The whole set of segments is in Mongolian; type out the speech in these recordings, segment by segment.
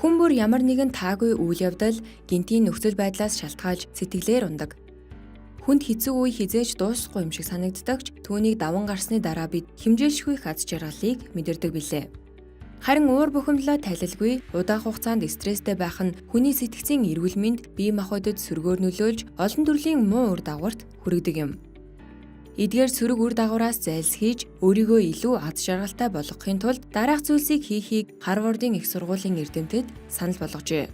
Хүн бүр ямар нэгэн таагүй үйл явдал гинтийн нөхцөл байдлаас шалтгаалж сэтгэлээр ундаг. Хүнд хэцүү үе хизээж дуусахгүй юм шиг санагддагч түүнийг даван гарсны дараа бид хэмжээлшгүй их аз жаргалыг мэдэрдэг билээ. Харин уур бухимдлаа тайлалгүй удаан хугацаанд стресстэй байх нь хүний сэтгцийн эрүүл мэнд бие махбодод сөргөөр нөлөөлж олон төрлийн муу үр дагаварт хүргэдэг юм. Эдгээр сөрөг үр дагавраас зайлсхийж өөрийгөө илүү аз жаргалтай болгохын тулд дараах зүйлсийг хийхийг Харвардын их сургуулийн эрдэмтэд санал болгожээ.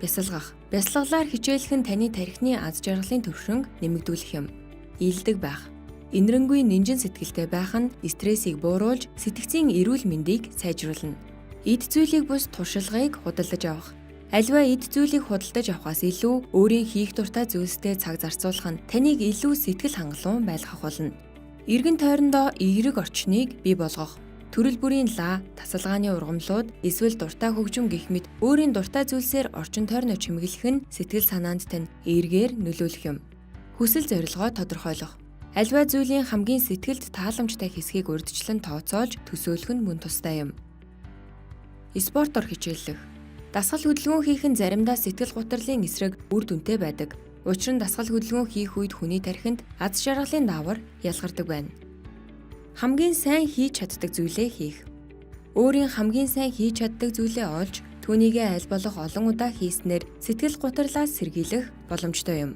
Бясалгах. Бясалгалаар хичээлэх нь таны тархины аз жаргалын түвшинг нэмэгдүүлэх юм. Ийдэг байх. Инрэнгүй нинжин сэтгэлтэй байх нь стрессийг бууруулж сэтгцийн эрүүл мэндийг сайжруулна. Эд зүйлийг бус туршилгыг худалдаж авах. Аливаа эд зүйлийг худалдаж авахаас илүү өөрийн хийх дуртай зүйлстэй цаг зарцуулах нь таныг илүү сэтгэл хангалуун байлгах болно. Эргэн тойрондоо эерэг орчныг бий болгох. Төрөл бүрийн лаа, тасалгааны ургамлууд, эсвэл дуртай хөгжим гэх мэт өөрийн дуртай зүйлсээр орчин тойрноо чимэглэх нь сэтгэл санаанд тань эергээр нөлөөлөх юм. Хүсэл зорилгоо тодорхойлох. Аливаа зүйлийн хамгийн сэтгэлд тааламжтай хэсгийг урьдчилан тооцоолж төсөөлөх нь мөн тустай юм. Спортоор хичээллэх. Дасгал хөдөлгөөн хийх нь заримдаа сэтгэл гутралын эсрэг үр дүнтэй байдаг. Учир нь дасгал хөдөлгөөн хийх үед хүний тархинд аз жаргалын даавар ялгардаг байна. Хамгийн сайн хийж чаддаг зүйлээ хийх. Өөрийн хамгийн сайн хийж чаддаг зүйлээ олж түүнийгээ аль болох олон удаа хийснээр сэтгэл гутралаас сэргийлэх боломжтой юм.